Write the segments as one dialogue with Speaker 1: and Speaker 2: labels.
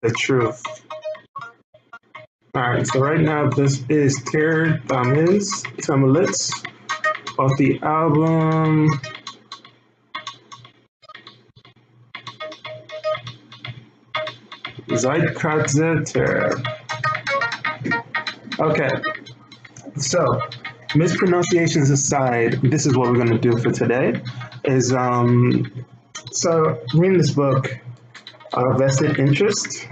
Speaker 1: the truth. Alright, so right now this is Terror Tamilits off the album Zeitkratzter. Okay, so mispronunciations aside, this is what we're going to do for today. Is so reading this book, Vested Interest,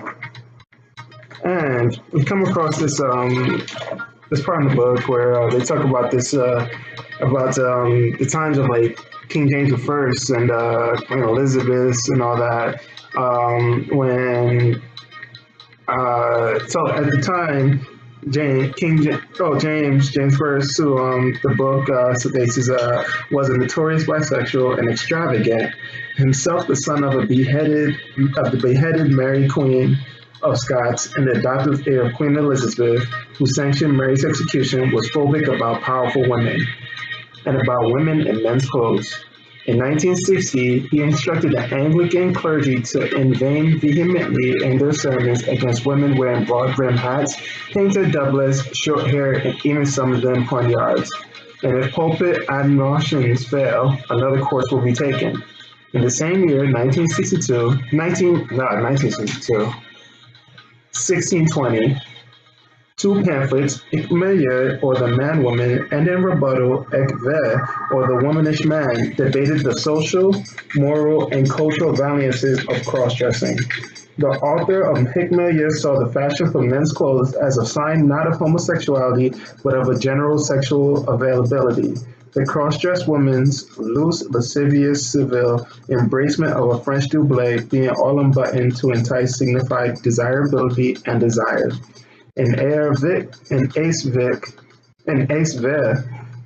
Speaker 1: and we come across this this part in the book where they talk about this about the times of like King James I and Elizabeth and all that when so at the time James I, who the book states was a notorious bisexual and extravagant, himself the son of the beheaded Mary Queen of Scots and the adoptive heir of Queen Elizabeth, who sanctioned Mary's execution, was phobic about powerful women and about women in men's clothes. In 1960, he instructed the Anglican clergy to inveigh vehemently in their sermons against women wearing broad-brimmed hats, painted doublets, short hair, and even some of them poignards. And if pulpit admonitions fail, another course will be taken. In the same year, 1620, two pamphlets, Hic Mulier, or the man-woman, and in rebuttal, Hic Ver, or the womanish man, debated the social, moral, and cultural valiances of cross-dressing. The author of Hic Mulier saw the fashion for men's clothes as a sign not of homosexuality, but of a general sexual availability. The cross-dressed woman's loose, lascivious, civil embracement of a French doublet, being all unbuttoned to entice, signified desirability and desire. In Ace Ver,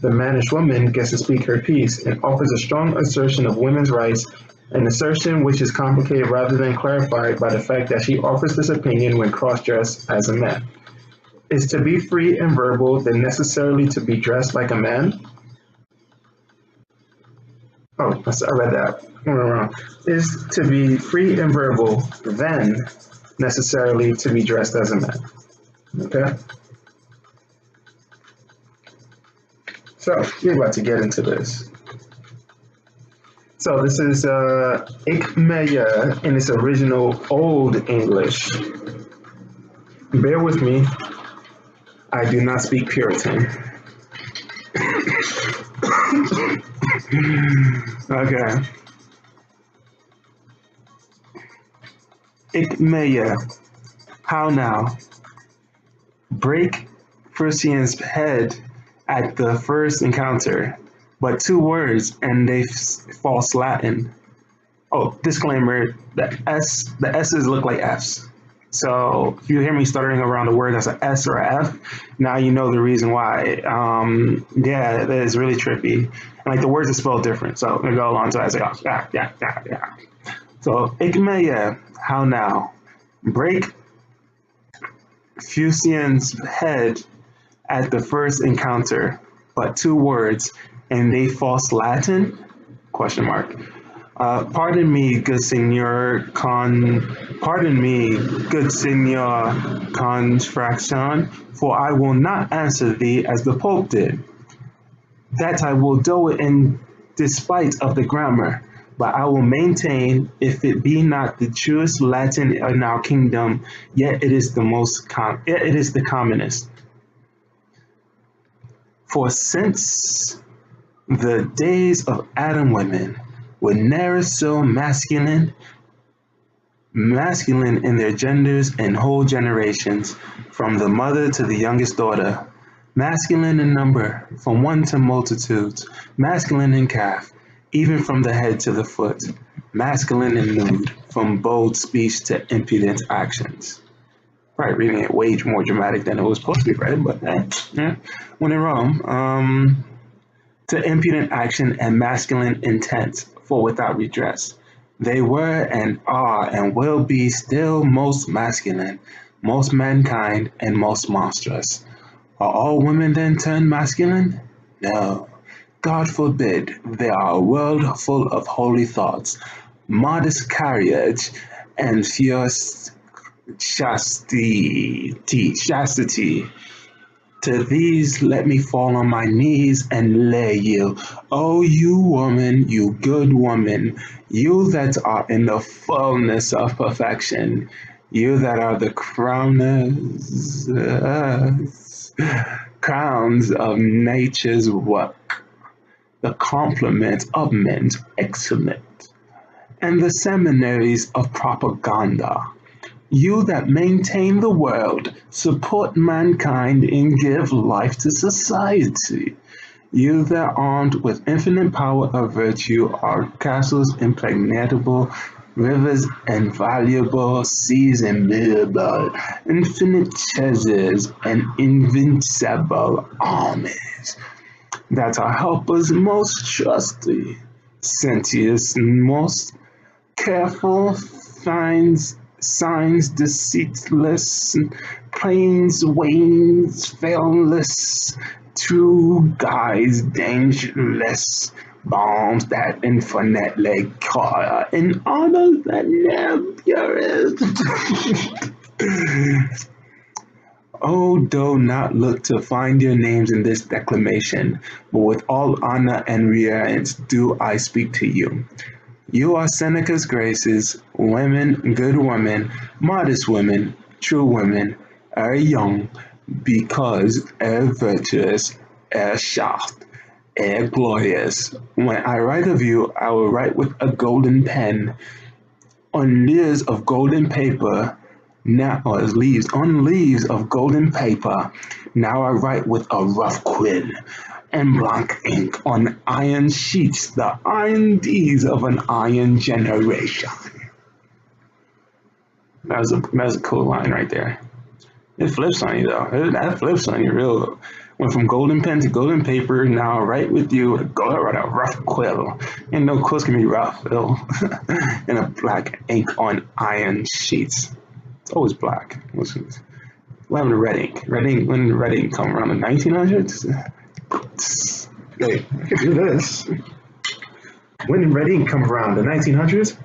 Speaker 1: the mannish woman gets to speak her piece and offers a strong assertion of women's rights, an assertion which is complicated rather than clarified by the fact that she offers this opinion when cross-dressed as a man. Is to be free and verbal then necessarily to be dressed like a man? Oh, I read that. Wrong. Is to be free and verbal then necessarily to be dressed as a man? Okay. So we're about to get into this. So this is Hic Mulier in its original Old English. Bear with me. I do not speak Puritan. Okay. Hic Mulier. How now? Break Prussian's head at the first encounter, but two words and they false Latin. Oh, disclaimer: the S's look like F's. So if you hear me stuttering around a word that's an S or a F, now you know the reason why. Yeah, that is really trippy. And like the words are spelled different. So I'm gonna go along to I say, oh, yeah. So Hic Mulier, how now? Break Fusian's head at the first encounter, but two words, and they false Latin? Question mark. Pardon me, good Signor Contraction, for I will not answer thee as the Pope did. That I will do it in despite of the grammar, but I will maintain, if it be not the truest Latin in our kingdom, yet it is the commonest. For since the days of Adam, women were ne'er so masculine in their genders and whole generations, from the mother to the youngest daughter, masculine in number, from one to multitudes, masculine in calf, even from the head to the foot, masculine in nude, from bold speech to impudent actions. Probably reading it way more dramatic than it was supposed to be read, but when in Rome, to impudent action and masculine intent, for without redress. They were and are and will be still most masculine, most mankind, and most monstrous. Are all women then turned masculine? No. God forbid. They are a world full of holy thoughts, modest carriage, and fierce chastity. To these let me fall on my knees and lay you. O you woman, you good woman, you that are in the fullness of perfection, you that are the crowns of nature's work, the complement of men's excellence, and the seminaries of propaganda. You that maintain the world, support mankind, and give life to society. You that armed with infinite power of virtue are castles impregnable, rivers invaluable, seas immovable, infinite treasures, and invincible armies that are helpers most trusty, sentious most careful, signs deceiteless, plains wanes failless, true guides dangerless, bombs that infinitely call in honor that never purest. Oh, do not look to find your names in this declamation, but with all honor and reverence do I speak to you. You are Seneca's graces, women, good women, modest women, true women, young, because virtuous, shaft, glorious. When I write of you, I will write with a golden pen, on leaves of golden paper, now or on leaves of golden paper. Now I write with a rough quill and blank ink on iron sheets, the iron deeds of an iron generation. That was a cool line right there. It flips on you though. That flips on you real. Went from golden pen to golden paper. Now right with you, go write a rough quill. And no quills can be rough though. And a black ink on iron sheets. It's always black. What happened to red ink? When red ink come around the 1900s? Hey, I can do this. When did red ink come around? The 1900s?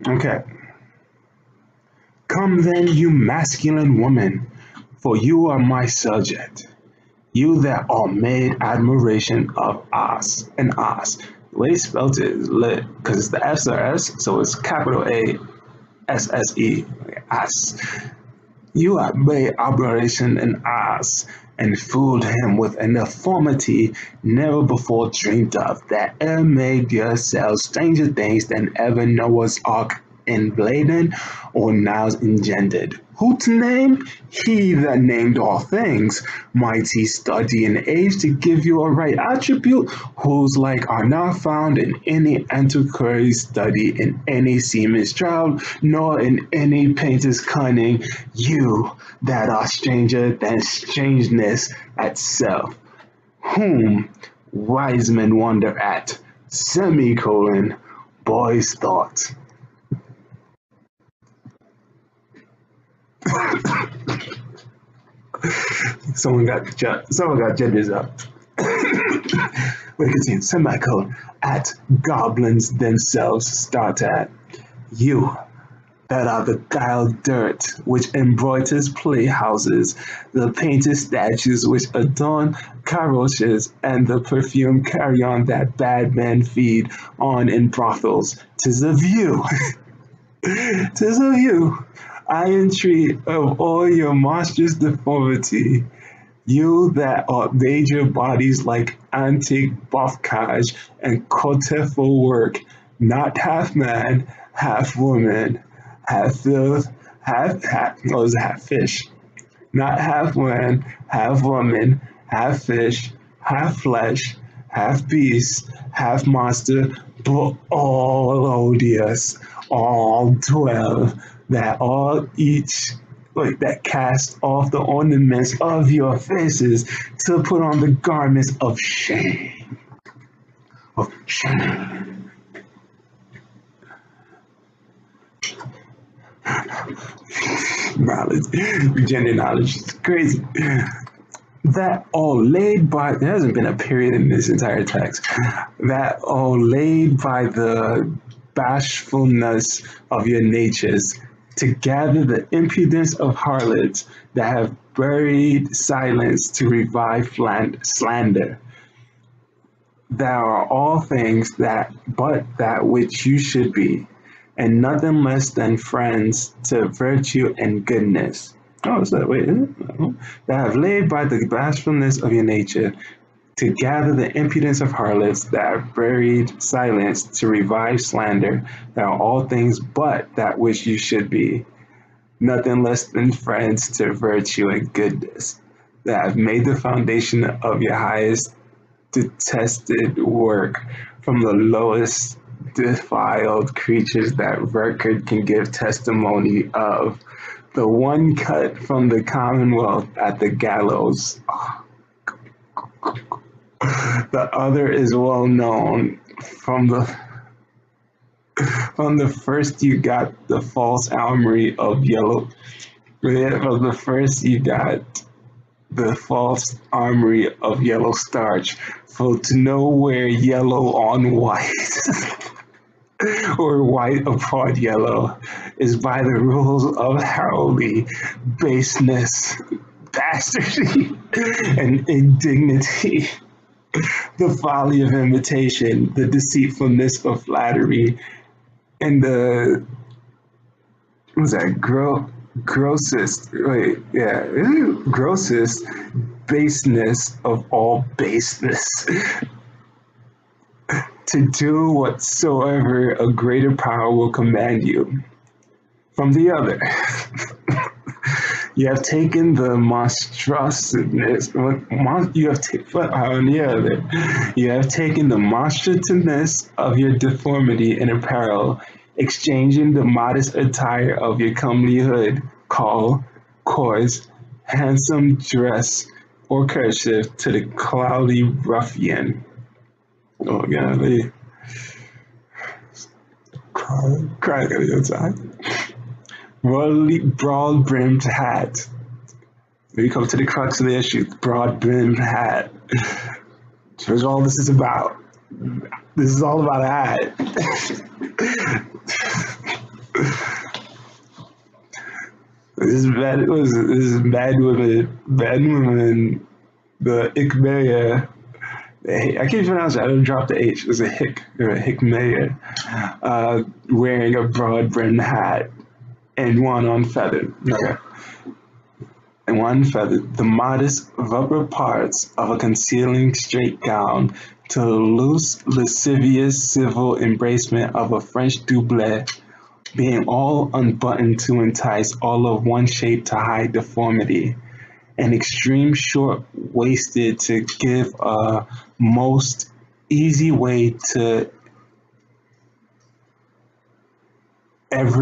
Speaker 1: Okay. Come then, you masculine woman, for you are my subject. You that are made admiration of us and us. The way he spelled it is lit, because the F's are S, so it's capital A, S-S-E, us. You have made admiration in us, and fooled him with an deformity never before dreamed of, that e'er made yourselves stranger things than ever Noah's ark embladen or now's engendered. Who to name? He that named all things. Mighty study and age to give you a right attribute, whose like are not found in any antiquary study, in any seaman's child, nor in any painter's cunning. You that are stranger than strangeness itself, whom wise men wonder at, semicolon, boys' thought. Someone got genders up. We can see semicolon, at goblins themselves start at. You that are the guiled dirt which embroiders playhouses, the painted statues which adorn carriages, and the perfume carrion that bad men feed on in brothels. 'Tis of you. 'Tis of you. I entreat of all your monstrous deformity, you that made your bodies like antique bocage and cotefu work, not half man, half woman, half filth, half fish, not half man, half woman, half fish, half flesh, half beast, half monster, but all odious, all 12, that all each that cast off the ornaments of your faces to put on the garments of shame. Of shame. Knowledge, gender knowledge is crazy. that all laid by, there hasn't been a period in this entire text, that all laid by the bashfulness of your natures, to gather the impudence of harlots that have buried silence to revive slander. That are all things that but that which you should be, and nothing less than friends to virtue and goodness. Oh, so wait, is it? No. That have laid by the bashfulness of your nature, to gather the impudence of harlots that have buried silence to revive slander, that are all things but that which you should be, nothing less than friends to virtue and goodness, that have made the foundation of your highest detested work from the lowest defiled creatures that record can give testimony of, the one cut from the commonwealth at the gallows. The other is well known from the first you got the false armory of yellow. From the first you got the false armory of yellow starch, for to know where yellow on white or white upon yellow is by the rules of heraldry, baseness, bastardy, and indignity, the folly of imitation, the deceitfulness of flattery, and the what's that grossest grossest baseness of all baseness, to do whatsoever a greater power will command you. From the other, you have taken the monstrousness. You have taken the monstrousness of your deformity in apparel, exchanging the modest attire of your comelyhood, called coarse, handsome dress or kerchief, to the cloudy ruffian. Oh golly, crying at the outside. Broad-brimmed hat. We come to the crux of the issue. Broad-brimmed hat. Here's all this is about. This is all about a hat. This is bad women. The Hic Mulier. I can't pronounce it. I don't drop the H. It's a Hic Mulier, wearing a broad-brimmed hat and one unfeathered. Okay. And one feathered, the modest upper parts of a concealing straight gown, to the loose, lascivious civil embracement of a French doublet, being all unbuttoned to entice, all of one shape to hide deformity, and extreme short-waisted to give a most easy way to give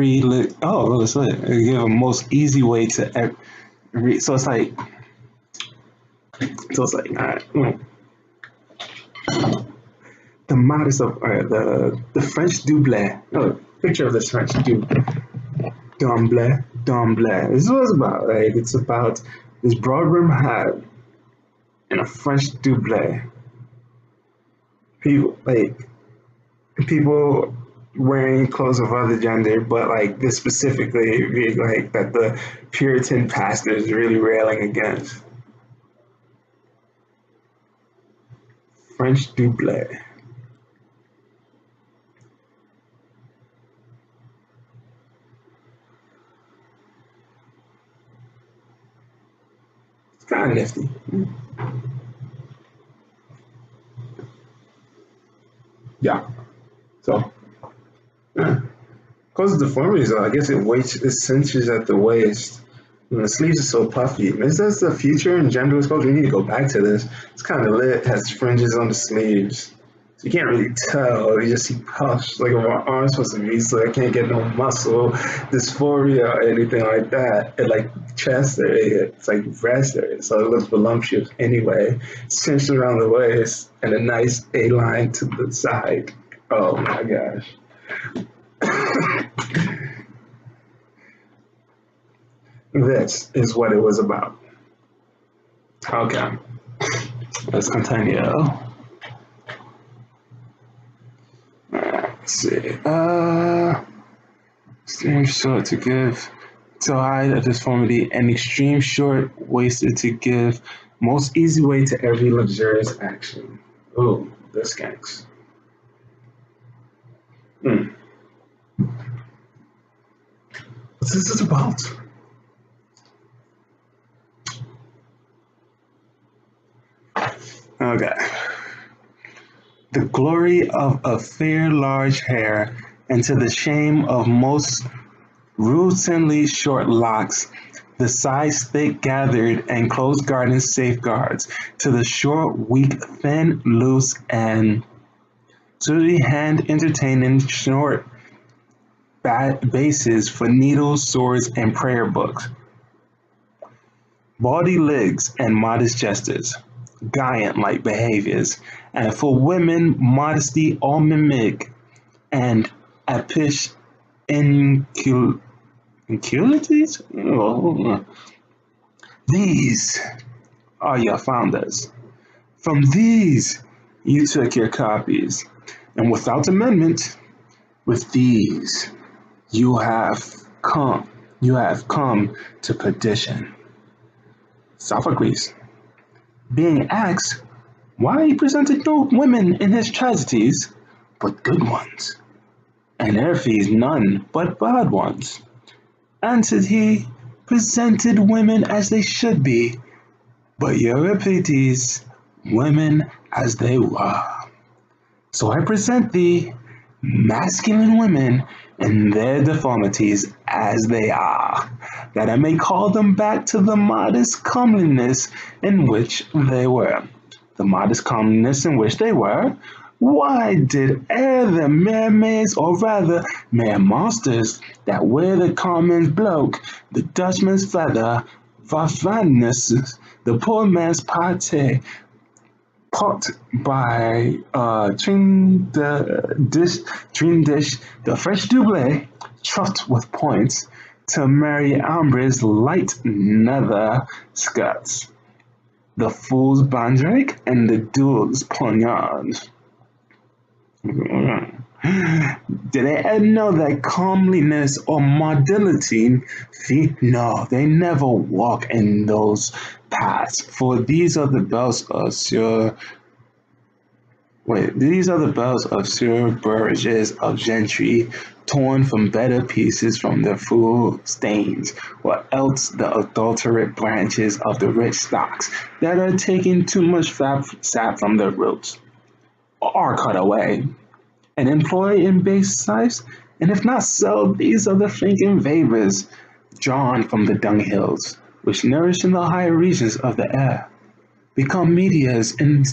Speaker 1: a most easy way to every, so it's like all right, the modest of the French doublet. Oh, picture of this French doublet. This is what it's about. Like, it's about this broad brim hat and a French doublet. People wearing clothes of other gender, but like this specifically, like that the Puritan pastor is really railing against. French doublet. It's kind of nifty. Yeah. So, cause of deformities, I guess it cinches at the waist. And the sleeves are so puffy. Is this the future in genderless clothes? We need to go back to this. It's kind of lit. It has fringes on the sleeves. So you can't really tell. You just see puffs, like where my arm's supposed to be, so I can't get no muscle dysphoria or anything like that. And like chest area, it's like breast area, so it looks voluptuous anyway. Cinched around the waist and a nice A-line to the side. Oh my gosh. This is what it was about. Okay, let's continue. Let's see. Extreme short to give to hide a deformity, and extreme short wasted to give most easy way to every luxurious action. Oh, this skanks. What's this about? Okay. The glory of a fair large hair, and to the shame of most routinely short locks, the sides thick gathered and close garden safeguards, to the short, weak, thin, loose, and to the hand entertaining short bases for needles, swords, and prayer books, baldy legs and modest gestures, giant-like behaviors, and for women modesty all mimic and apish inculities? These are your founders. From these you took your copies, and without amendment, with these you have come to perdition. Sophocles, being asked why he presented no women in his tragedies, but good ones, and Erphes none but bad ones, answered he, presented women as they should be, but Euripides women as they were. So I present thee masculine women in their deformities as they are, that I may call them back to the modest comeliness in which they were. The modest comeliness in which they were, why did e'er the mermaids, or rather mere monsters, that wear the common's bloke, the Dutchman's feather, Vavanus, the poor man's pate, pot by Trindish, the French double, truffed with points, to Mary Ambre's light nether skirts, the fool's bandrake, and the duel's poniard. Did they ever know that comeliness or modility? No, they never walk in those paths. For these are the bells of Sir. These are the bells of Sir Burges of gentry, torn from better pieces from their full stains, or else the adulterate branches of the rich stocks that are taking too much sap from their roots, are cut away and employ in base sipes, and if not so, these are the thinking vapors drawn from the dunghills, which nourish in the higher regions of the air, become meteors and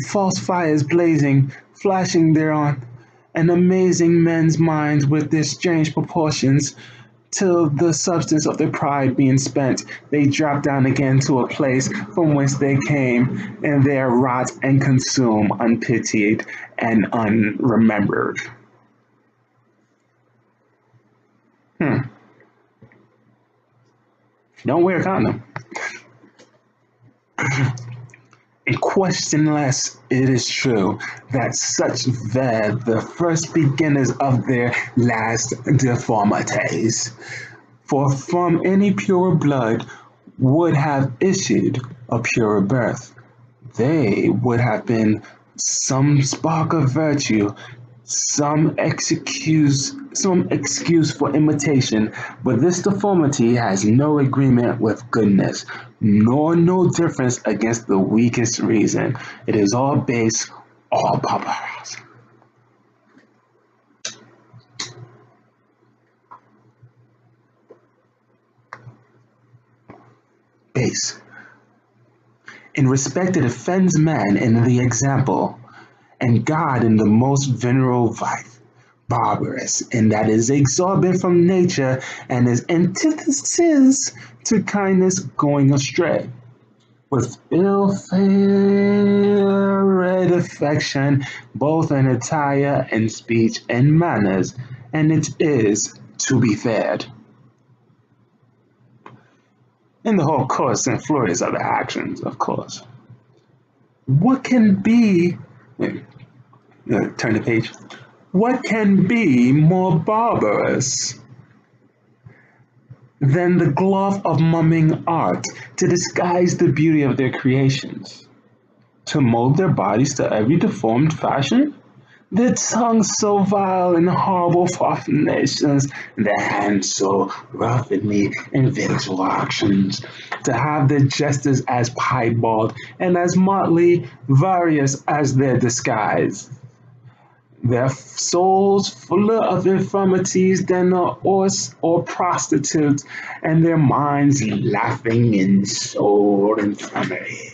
Speaker 1: false fires blazing, flashing thereon, and amazing men's minds with their strange proportions, till the substance of their pride being spent, they drop down again to a place from whence they came, and there rot and consume unpitied and unremembered. Don't wear a condom. And questionless it is true that such were the first beginners of their last deformities. For from any pure blood would have issued a pure birth. They would have been some spark of virtue, some excuse for imitation, but this deformity has no agreement with goodness, nor no difference against the weakest reason. It is all base, all barbarous. Base. In respect it offends man in the example, and God in the most venerable life, barbarous, and that is exorbitant from nature, and is antithesis to kindness going astray, with ill-fated affection, both in attire and speech and manners, and it is to be feared. in the whole course and flurries of the actions, of course. What can be, turn the page, what can be more barbarous than the glove of mumming art to disguise the beauty of their creations, to mold their bodies to every deformed fashion? Their tongues so vile and horrible profanations, their hands so rough in the invisible actions, to have their gestures as piebald and as motley various as their disguise. Their souls fuller of infirmities than a horse or prostitute, and their minds laughing in soul infirmity.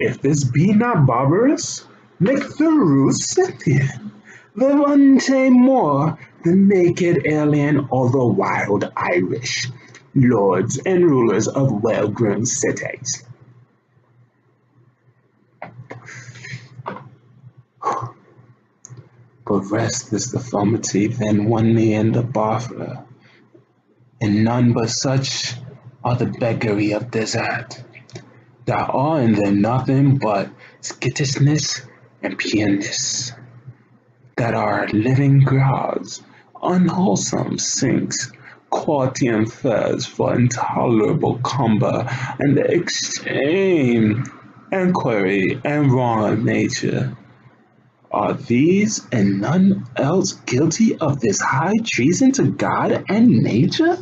Speaker 1: If this be not barbarous, make the rude Scythian, the untamed Moor, the naked alien, or the wild Irish, lords and rulers of well-grown cities. But rest this deformity than one knee in the barfler, and none but such are the beggary of desert, that are in them nothing but skittishness and pureness, that are living grouse, unwholesome sinks, quotidian fares for intolerable cumber, and the extreme enquiry and wrong of nature. Are these and none else guilty of this high treason to God and nature?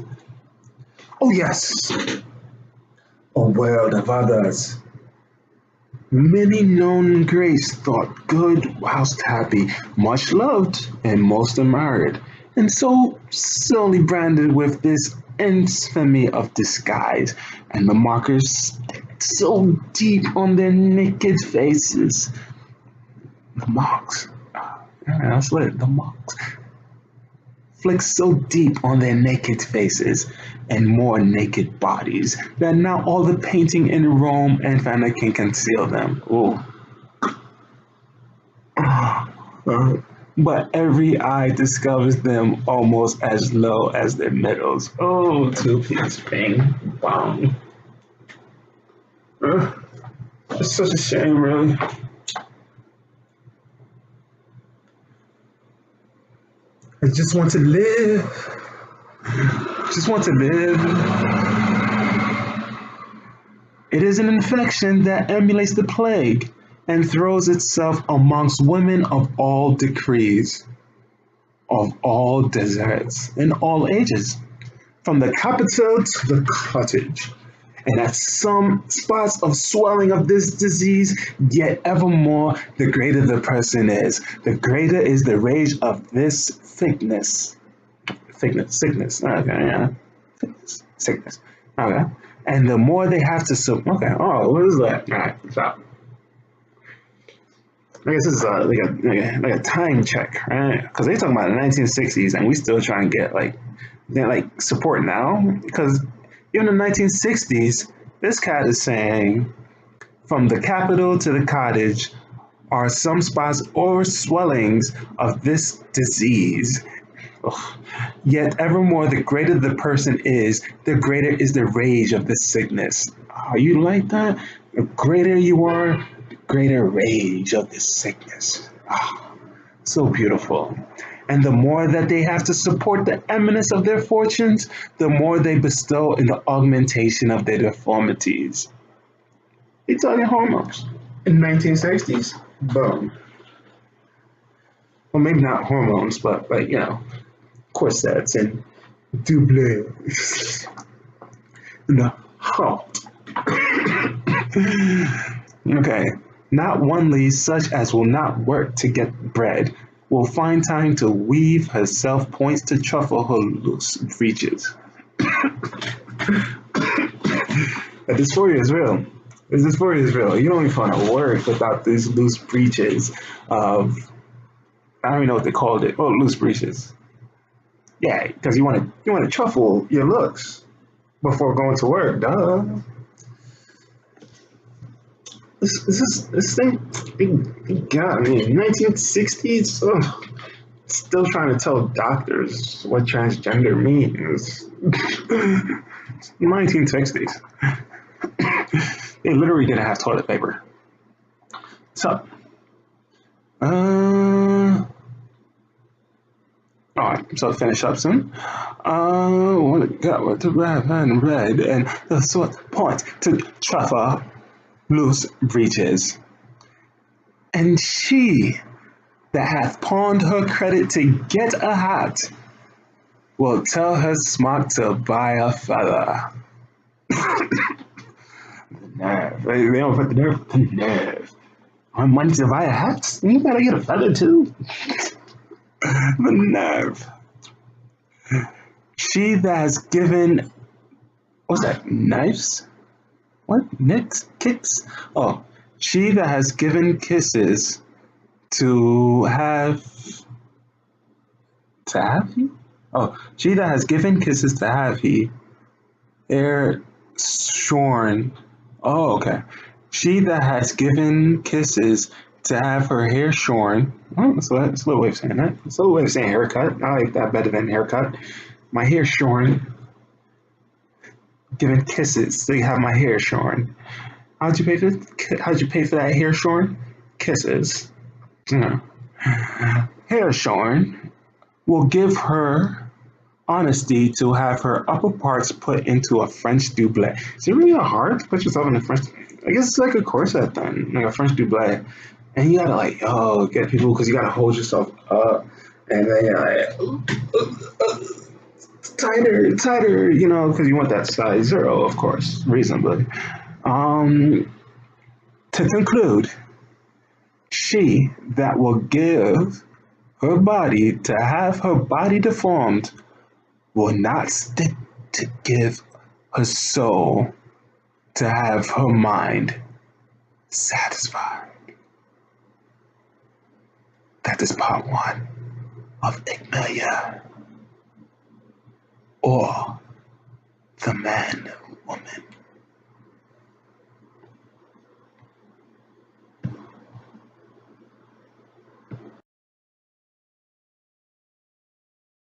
Speaker 1: Oh yes, a world of others. Many known in grace, thought good whilst happy, much loved and most admired, and so sorely branded with this infamy of disguise, and the mockers stick so deep on their naked faces. The mocks, that's lit, the mocks flick so deep on their naked faces and more naked bodies that now all the painting in Rome and Vanna can conceal them. Ooh. But every eye discovers them almost as low as their middles. Oh, two-piece bang, bong. It's such a shame, really. I just want to live. Just want to live. It is an infection that emulates the plague and throws itself amongst women of all degrees, of all deserts, in all ages, from the capital to the cottage. And at some spots of swelling of this disease, yet evermore, the greater the person is, the greater is the rage of this sickness. Sickness, okay, yeah. Sickness, okay. And the more they have to, okay, oh, what is that? All right, stop. I guess this is like a time check, right? Because they talking about the 1960s, and we still trying to get like support now. Because even in the 1960s, this cat is saying, from the capital to the cottage are some spots or swellings of this disease. Ugh. Yet evermore the greater the person is, the greater is the rage of this sickness. Are you like that? The greater you are, the greater rage of this sickness. Oh, so beautiful. And the more that they have to support the eminence of their fortunes, the more they bestow in the augmentation of their deformities. They talking hormones in 1960s. Boom. Well, maybe not hormones, but corsets and doublés. The halt. Okay, not onely such as will not work to get bread, will find time to weave herself points to truffle her loose breeches. That dysphoria is real. This dysphoria is real. You don't even find a word without these loose breeches of, I don't even know what they called it. Oh, loose breeches. Yeah, because you want to truffle your looks before going to work, duh. This thing, it got me. 1960s, still trying to tell doctors what transgender means. 1960s. They literally didn't have toilet paper. So, alright, so finish up soon. What it got with the red and red and the sword point to truffer loose breeches. And she that hath pawned her credit to get a hat will tell her smock to buy a feather. Nerve. They don't put the nerve. On money to buy a hat? You gotta get a feather too. The nerve. She that has given, what's that, knives? What? Nicks? Kicks? Oh, she that has given kisses to have he? Oh, she that has given kisses to have he, ere shorn. Oh, okay. She that has given kisses to have her hair shorn. Oh, that's a little way of saying that. It's a little way of saying haircut. I like that better than haircut. My hair shorn. Giving kisses to have my hair shorn. How'd you pay for that hair shorn? Kisses. Yeah. Hair shorn will give her honesty to have her upper parts put into a French doublet. Is it really hard to put yourself in a French? I guess it's like a corset then, like a French doublet. And you gotta like, get people, because you gotta hold yourself up. And then you're like, tighter, you know, because you want that size 0, of course, reasonably. To conclude, she that will give her body to have her body deformed will not stick to give her soul to have her mind satisfied. That is part 1 of Hic Mulier, or the man-woman